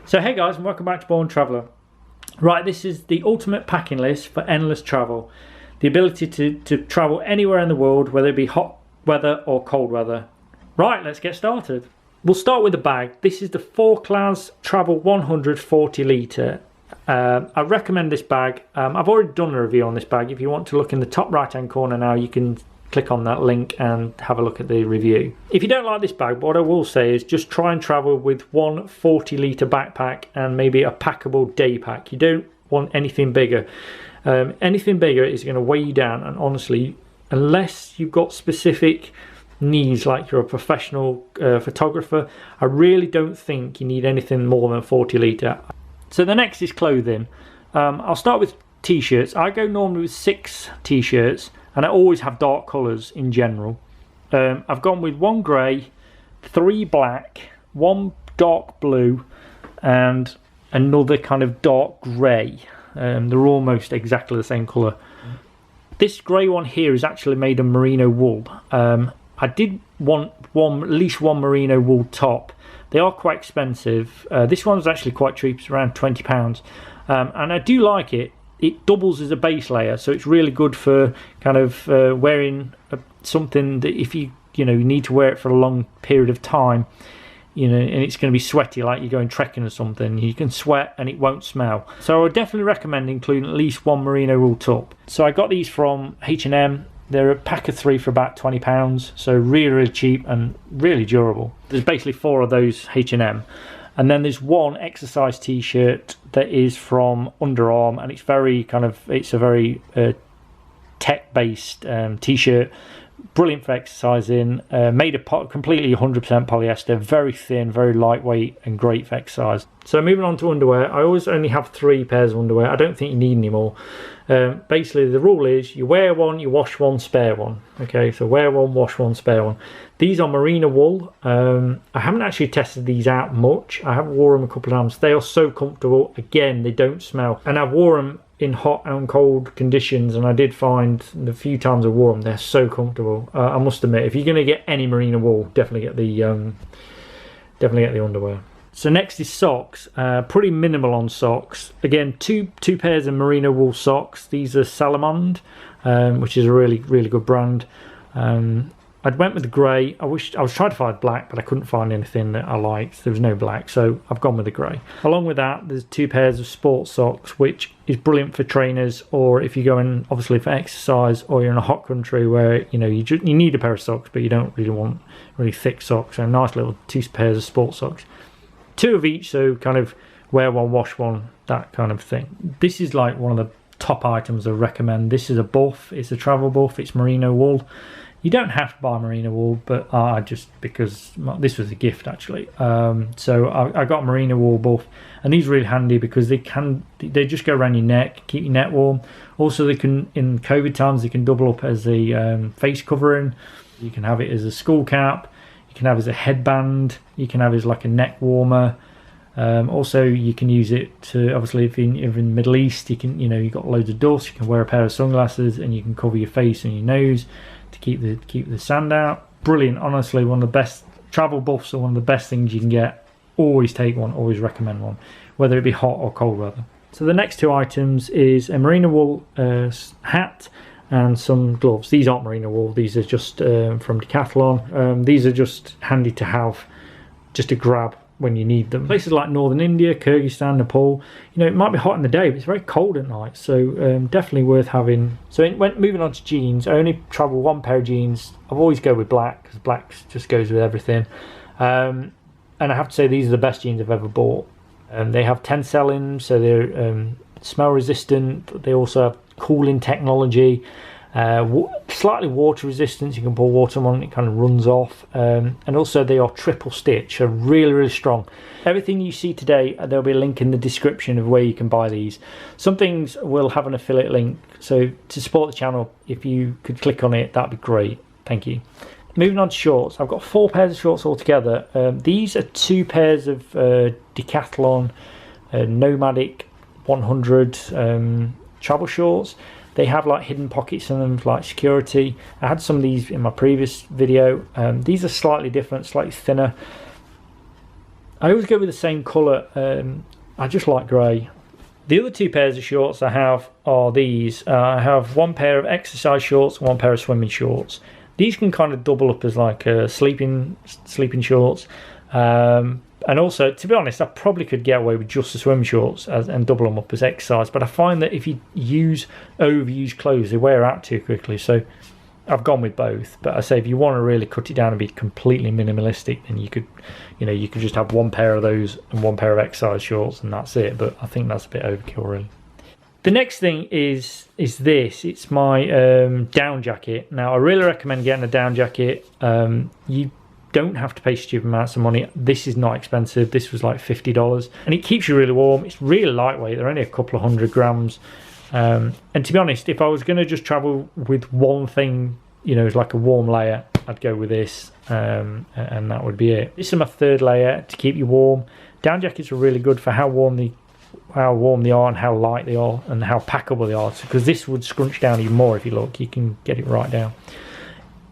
So hey guys, and welcome back to Born Traveller. Right, this is the ultimate packing list for endless travel. The ability to travel anywhere in the world, whether it be hot weather or cold weather. Right, let's get started. We'll start with the bag. This is the Forclaz Travel 140 litre. I recommend this bag. I've already done a review on this bag. If you want to look in the top right hand corner now, you can click on that link and have a look at the review. If you don't like this bag, what I will say is just try and travel with one 40 litre backpack and maybe a packable Daypack. You don't want anything bigger. Anything bigger is going to weigh you down, and honestly, unless you've got specific needs like you're a professional photographer, I really don't think you need anything more than 40 litre. So the next is clothing. I'll start with t-shirts. I go normally with 6 t-shirts, and I always have dark colours in general. I've gone with 1 grey, 3 black, 1 dark blue, and another kind of dark grey. They're almost exactly the same colour. This grey one here is actually made of merino wool. I did want at least one merino wool top. They are quite expensive. This one's actually quite cheap. It's around £20, and I do like it. It doubles as a base layer, so it's really good for kind of wearing something that if you need to wear it for a long period of time, and it's going to be sweaty, like you're going trekking or something. You can sweat and it won't smell. So I would definitely recommend including at least 1 merino wool top. So I got these from H&M. They're a pack of 3 for about £20, so really cheap and really durable. There's basically 4 of those H&M. And then there's 1 exercise t-shirt that is from Under Armour, and it's a very tech-based t-shirt, brilliant for exercising, made of completely 100% polyester, very thin, very lightweight, and great for exercise. So moving on to underwear, I always only have 3 pairs of underwear. I don't think you need any more. Basically the rule is you wear one, you wash one, spare one. Okay, so wear one, wash one, spare one. These are merino wool. I haven't actually tested these out much. I have worn them a couple of times. They are so comfortable. Again, they don't smell, and I've worn them in hot and cold conditions, and I did find the few times I wore them, they're so comfortable. I must admit, if you're going to get any merino wool, definitely get the underwear. So next is socks. Pretty minimal on socks. Again, two pairs of merino wool socks. These are Salomon, which is a really good brand. I went with the grey. I was trying to find black, but I couldn't find anything that I liked. There was no black, so I've gone with the grey. Along with that, there's 2 pairs of sports socks, which is brilliant for trainers, or if you're going obviously for exercise, or you're in a hot country where you need a pair of socks, but you don't really want really thick socks. So nice little 2 pairs of sports socks, 2 of each, so kind of wear one, wash one, that kind of thing. This is like one of the top items I recommend. This is a buff. It's a travel buff. It's merino wool. You don't have to buy merino wool, but because this was a gift actually. So I got a merino wool buff, and these are really handy because they just go around your neck, keep your neck warm. Also, they can, in COVID times, they can double up as a face covering. You can have it as a skull cap. You can have it as a headband. You can have it as like a neck warmer. Also, you can use it to, obviously, if you're in the Middle East, you can, you've got loads of dust. You can wear a pair of sunglasses, and you can cover your face and your nose to keep the sand out. Brilliant. Honestly, one of the best travel buffs, are one of the best things you can get. Always take one. Always recommend one, whether it be hot or cold weather. So the next 2 items is a merino wool hat and some gloves. These aren't merino wool. These are just from Decathlon. These are just handy to have, just to grab when you need them. Places like Northern India, Kyrgyzstan, Nepal, it might be hot in the day, but it's very cold at night, so definitely worth having. So moving on to jeans, I only travel 1 pair of jeans. I always go with black because black just goes with everything. And I have to say, these are the best jeans I've ever bought. They have tensile in, so they're smell resistant. They also have cooling technology. Slightly water resistant. You can pour water on it kind of runs off, and also they are triple stitch, so really strong. Everything you see today, there'll be a link in the description of where you can buy these. Some things will have an affiliate link, so to support the channel, if you could click on it, that'd be great. Thank you. Moving on to shorts, I've got 4 pairs of shorts altogether. These are 2 pairs of Decathlon Nomadic 100 travel shorts. They have like hidden pockets in them, like security. I had some of these in my previous video. These are slightly different, slightly thinner. I always go with the same colour. I just like grey. The other two pairs of shorts I have are these. I have one pair of exercise shorts and one pair of swimming shorts. These can kind of double up as like sleeping shorts. And also, to be honest, I probably could get away with just the swimming shorts and double them up as exercise. But I find that if you use overused clothes, they wear out too quickly. So I've gone with both. But I say if you want to really cut it down and be completely minimalistic, then you could just have one pair of those and one pair of exercise shorts, and that's it. But I think that's a bit overkill, really. The next thing is this. It's my down jacket. Now, I really recommend getting a down jacket. You don't have to pay stupid amounts of money. This is not expensive. This was like $50, and it keeps you really warm. It's really lightweight. They're only a couple of 100 grams. And to be honest, if I was going to just travel with one thing, like a warm layer, I'd go with this, and that would be it. This is my third layer to keep you warm. Down jackets are really good for how warm they are and how light they are and how packable they are, because this would scrunch down even more. If you look, you can get it right down.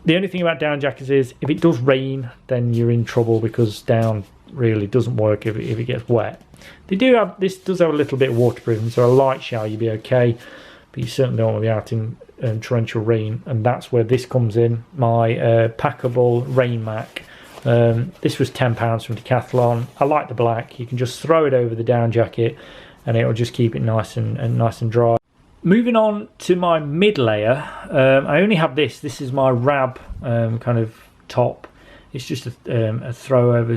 The only thing about down jackets is if it does rain, then you're in trouble, because down really doesn't work if it gets wet. This does have a little bit of waterproofing, so a light shower you'd be okay, but you certainly don't want to be out in torrential rain, and that's where this comes in. My Packable rain mac. This was £10 from Decathlon. I like the black. You can just throw it over the down jacket and it'll just keep it nice and dry. Moving on to my mid layer, I only have this. This is my Rab kind of top. It's just a throw over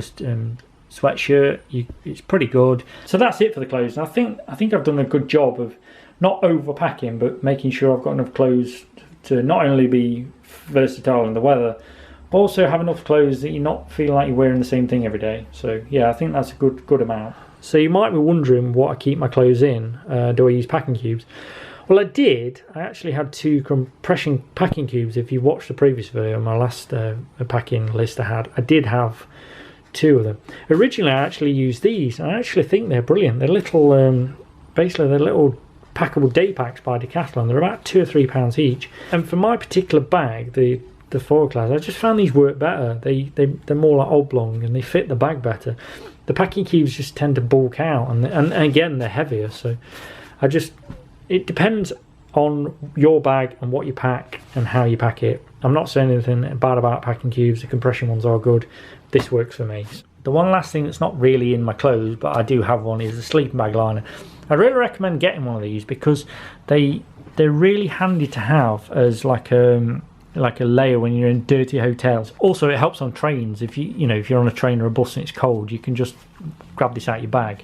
sweatshirt. It's pretty good. So that's it for the clothes. And I think I've done a good job of not overpacking, but making sure I've got enough clothes to not only be versatile in the weather, but also have enough clothes that you're not feeling like you're wearing the same thing every day. So yeah, I think that's a good amount. So you might be wondering what I keep my clothes in. Do I use packing cubes? Well, I did. I actually had 2 compression packing cubes. If you watched the previous video, my last packing list I did have 2 of them. Originally, I actually used these. I actually think they're brilliant. They're little, basically they're little packable Daypacks by Decathlon. They're about £2 or £3 each. And for my particular bag, the Forclaz, I just found these work better. They're more like oblong and they fit the bag better. The packing cubes just tend to bulk out, and again they're heavier. So it depends on your bag and what you pack and how you pack it. I'm not saying anything bad about packing cubes. The compression ones are good. This works for me. The one last thing that's not really in my clothes, but I do have one, is a sleeping bag liner. I really recommend getting one of these because they're really handy to have as like a layer when you're in dirty hotels. Also, it helps on trains. If you're on a train or a bus and it's cold, you can just grab this out of your bag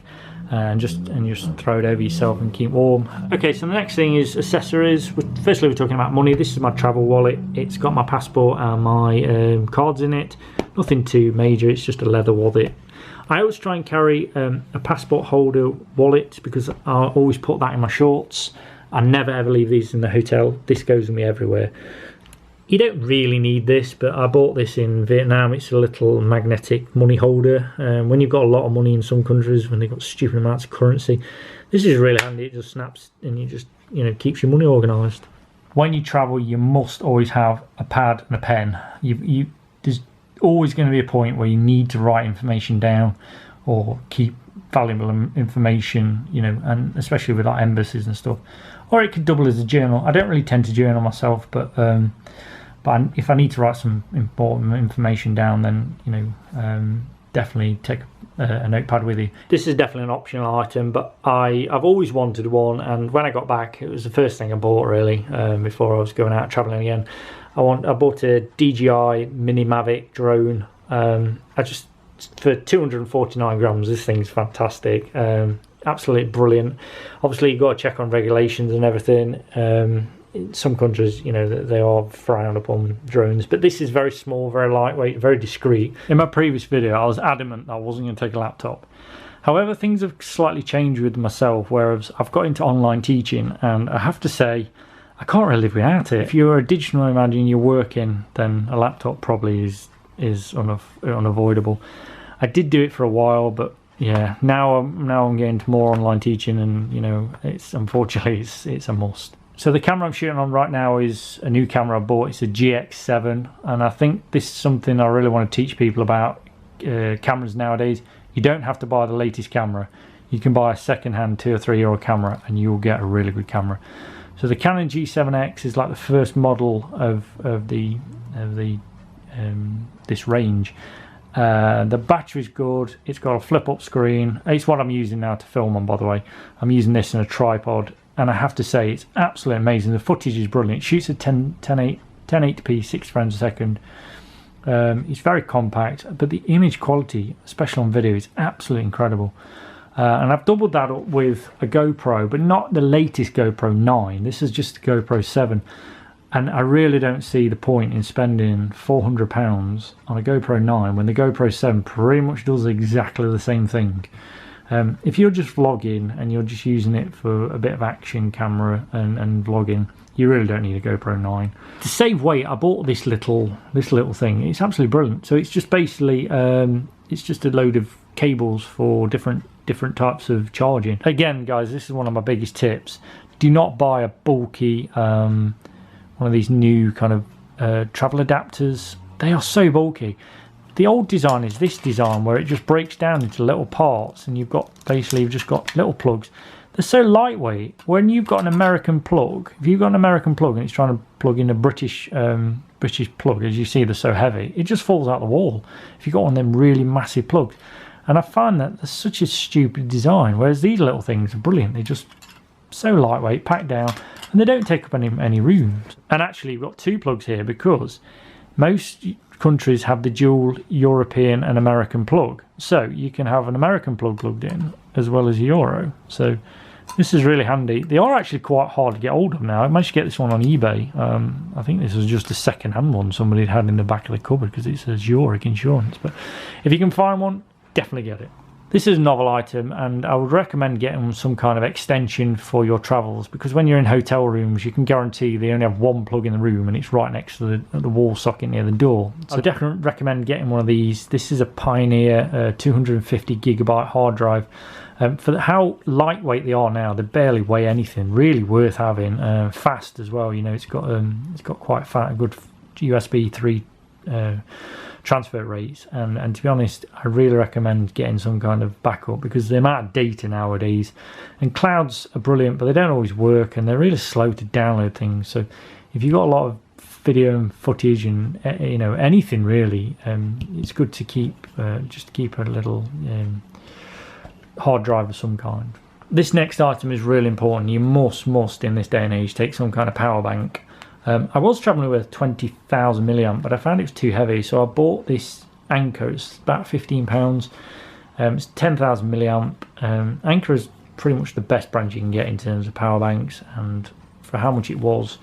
and just throw it over yourself and keep warm. Okay, so the next thing is accessories. Firstly, we're talking about money. This is my travel wallet. It's got my passport and my cards in it. Nothing too major. It's just a leather wallet. I always try and carry a passport holder wallet because I always put that in my shorts. I never ever leave these in the hotel. This goes with me everywhere. You don't really need this, but I bought this in Vietnam. It's a little magnetic money holder. When you've got a lot of money in some countries, when they've got stupid amounts of currency, this is really handy. It just snaps and you just keeps your money organised. When you travel, you must always have a pad and a pen. There's always going to be a point where you need to write information down or keep valuable information, and especially with like embassies and stuff. Or it could double as a journal. I don't really tend to journal myself, but if I need to write some important information down, then definitely take a notepad with you. This is definitely an optional item, but I've always wanted one, and when I got back, it was the first thing I bought really before I was going out traveling again. I bought a DJI Mini Mavic drone. For 249 grams, this thing's fantastic. Absolutely brilliant. Obviously, you've got to check on regulations and everything. In some countries, they are frowned upon drones, but this is very small, very lightweight, very discreet. In my previous video, I was adamant that I wasn't going to take a laptop. However, things have slightly changed with myself, whereas I've got into online teaching, and I have to say, I can't really live without it. If you're a digital nomad and you're working, then a laptop probably is unavoidable. I did do it for a while, but yeah, now I'm getting to more online teaching, and it's unfortunately it's a must. So the camera I'm shooting on right now is a new camera I bought. It's a GX7, and I think this is something I really want to teach people about cameras nowadays. You don't have to buy the latest camera. You can buy a second-hand 2 or 3 year old camera and you'll get a really good camera. So the Canon G7X is like the first model of this range. The battery's good. It's got a flip-up screen. It's what I'm using now to film on, by the way. I'm using this in a tripod, and I have to say it's absolutely amazing. The footage is brilliant. It shoots at 1080p 60 frames a second. It's very compact, but the image quality, especially on video, is absolutely incredible. And I've doubled that up with a GoPro, but not the latest GoPro 9. This is just the GoPro 7. And I really don't see the point in spending £400 on a GoPro 9 when the GoPro 7 pretty much does exactly the same thing. If you're just vlogging and you're just using it for a bit of action camera and vlogging, you really don't need a GoPro 9. To save weight, I bought this little thing. It's absolutely brilliant. So it's just basically it's just a load of cables for different types of charging. Again, guys, this is one of my biggest tips. Do not buy a bulky one of these new kind of travel adapters. They are so bulky. The old design is this design where it just breaks down into little parts, and you've just got little plugs. They're so lightweight. When you've got an American plug, if you've got an American plug and it's trying to plug in a British plug, as you see, they're so heavy, it just falls out the wall. If you've got one of them really massive plugs. And I find that there's such a stupid design, whereas these little things are brilliant. They're just so lightweight, packed down, and they don't take up any room. And actually, we've got 2 plugs here because most countries have the dual European and American plug. So you can have an American plug plugged in as well as a Euro. So this is really handy. They are actually quite hard to get hold of now. I managed to get this one on eBay. I think this was just a second-hand one somebody had in the back of the cupboard because it says Zurich insurance. But if you can find one, definitely get it. This is a novel item, and I would recommend getting some kind of extension for your travels, because when you're in hotel rooms you can guarantee they only have one plug in the room and it's right next to the wall socket near the door. So I definitely recommend getting one of these. This is a Pioneer 250 gigabyte hard drive. For how lightweight they are now, they barely weigh anything. Really worth having. Fast as well. You know, it's got quite a good USB 3 transfer rates, and to be honest, I really recommend getting some kind of backup, because the amount of data nowadays, and clouds are brilliant, but they don't always work, and they're really slow to download things. So if you've got a lot of video and footage and anything really, it's good to keep keep a little hard drive of some kind. This next item is really important. You must in this day and age take some kind of power bank. I was travelling with a 20,000 milliamp, but I found it was too heavy, so I bought this Anchor. It's about £15. It's 10,000 milliamp. Anchor is pretty much the best brand you can get in terms of power banks, and for how much it was,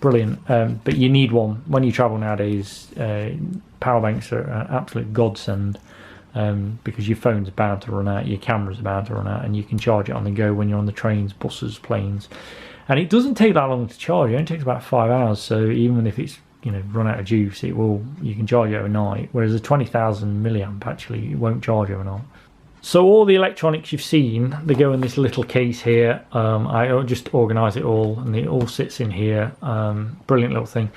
brilliant. But you need one when you travel nowadays. Power banks are an absolute godsend, because your phone's bound to run out, your camera's bound to run out, and you can charge it on the go when you're on the trains, buses, planes. And it doesn't take that long to charge. It only takes about 5 hours. So even if it's run out of juice, you can charge it overnight. Whereas a 20,000 milliamp actually, it won't charge overnight. So all the electronics you've seen, they go in this little case here. I just organise it all, and it all sits in here. Brilliant little thing.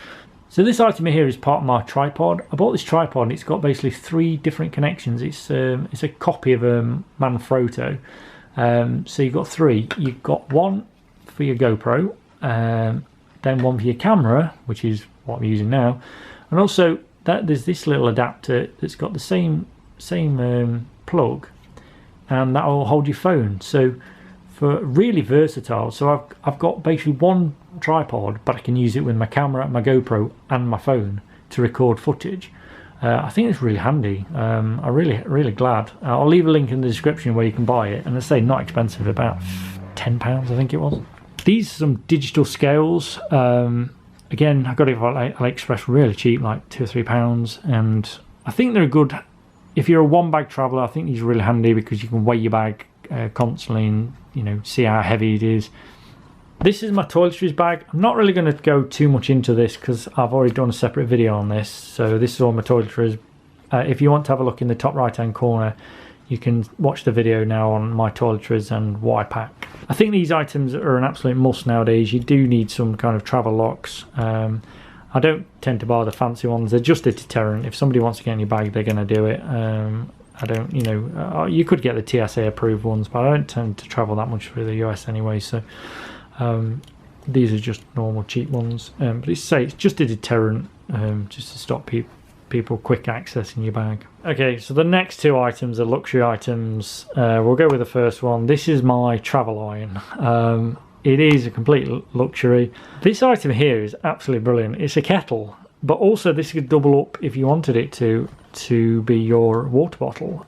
So this item here is part of my tripod. I bought this tripod, and it's got basically 3 different connections. It's a copy of a Manfrotto. So you've got 3. You've got one for your GoPro, then one for your camera, which is what I'm using now, and also there's this little adapter that's got the same plug, and that will hold your phone. So for really versatile. So I've got basically one tripod, but I can use it with my camera, my GoPro, and my phone to record footage. I think it's really handy. I'm really glad. I'll leave a link in the description where you can buy it, and I say not expensive, about £10 I think it was. These are some digital scales. Again, I got it from AliExpress really cheap, like £2 or £3, and I think they're good. If you're a one-bag traveller, I think these are really handy because you can weigh your bag constantly and see how heavy it is. This is my toiletries bag. I'm not really going to go too much into this because I've already done a separate video on this. So this is all my toiletries. If you want to have a look in the top right-hand corner, you can watch the video now on my toiletries and what I pack. I think these items are an absolute must nowadays. You do need some kind of travel locks. I don't tend to buy the fancy ones. They're just a deterrent. If somebody wants to get in your bag, they're going to do it. I don't, you know, you could get the TSA approved ones, but I don't tend to travel that much through the US anyway, so these are just normal cheap ones. But it's just a deterrent, just to stop people quick accessing your bag. Okay, so the next two items are luxury items. We'll go with the first one. This is my travel iron. It is a complete luxury. This item here is absolutely brilliant. It's a kettle, but also this could double up if you wanted it to be your water bottle.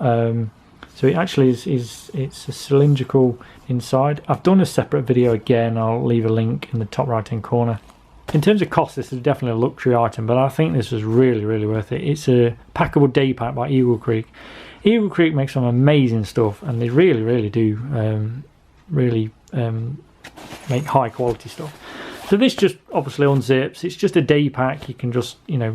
So it actually it's a cylindrical inside. I've done a separate video again. I'll leave a link in the top right hand corner. In terms of cost, this is definitely a luxury item, but I think this was really, really worth it. It's a Packable Daypack by Eagle Creek. Eagle Creek makes some amazing stuff, and they really, really do make high quality stuff. So this just obviously unzips. It's just a day pack. You can just, you know,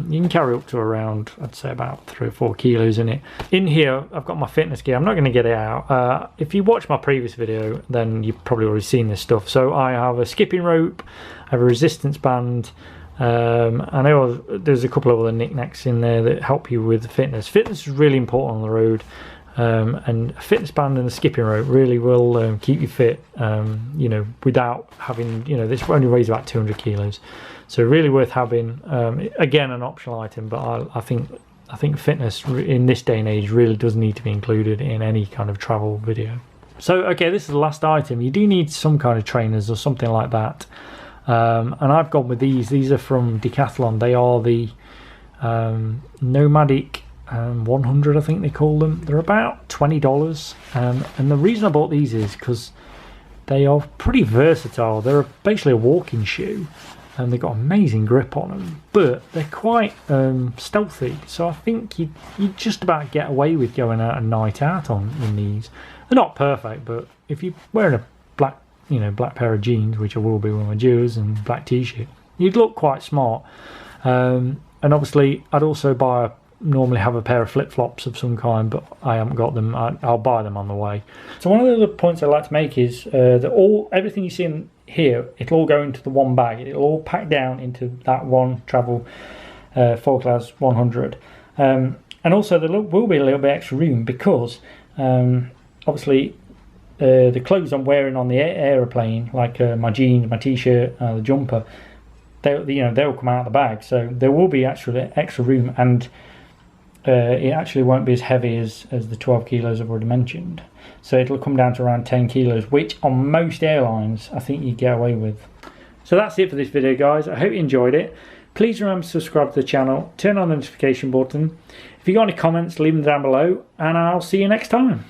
you can carry up to around, I'd say about 3 or 4 kilos in it. In here, I've got my fitness gear. I'm not going to get it out. If you watch my previous video, then you've probably already seen this stuff. So I have a skipping rope, I have a resistance band, I know there's a couple of other knickknacks in there that help you with fitness. Fitness is really important on the road. And a fitness band and a skipping rope really will keep you fit, you know, without having, you know, this only weighs about 200 kilos, so really worth having. Again, an optional item, but I think fitness in this day and age really does need to be included in any kind of travel video. So okay, this is the last item. You do need some kind of trainers or something like that, and I've gone with these are from Decathlon. They are the Nomadic 100, I think they call them. They're about $20, and the reason I bought these is because they are pretty versatile. They're basically a walking shoe, and they've got amazing grip on them, but they're quite stealthy, so I think you just about get away with going out a night out in these. They're not perfect, but if you're wearing a black pair of jeans, which I will be with my Jews, and black t-shirt, you'd look quite smart. And obviously I'd also normally have a pair of flip-flops of some kind, but I haven't got them. I'll buy them on the way. So one of the other points I'd like to make is that everything you see in here, it'll all go into the one bag. It'll all pack down into that one travel Forclaz 100. And also there will be a little bit extra room because obviously the clothes I'm wearing on the aeroplane, like my jeans, my t-shirt, the jumper, they'll come out of the bag. So there will be actually extra room, and it actually won't be as heavy as the 12 kilos I've already mentioned. So it'll come down to around 10 kilos, which on most airlines I think you get away with. So that's it for this video, guys. I hope you enjoyed it. Please remember to subscribe to the channel, turn on the notification button. If you got any comments, leave them down below, and I'll see you next time.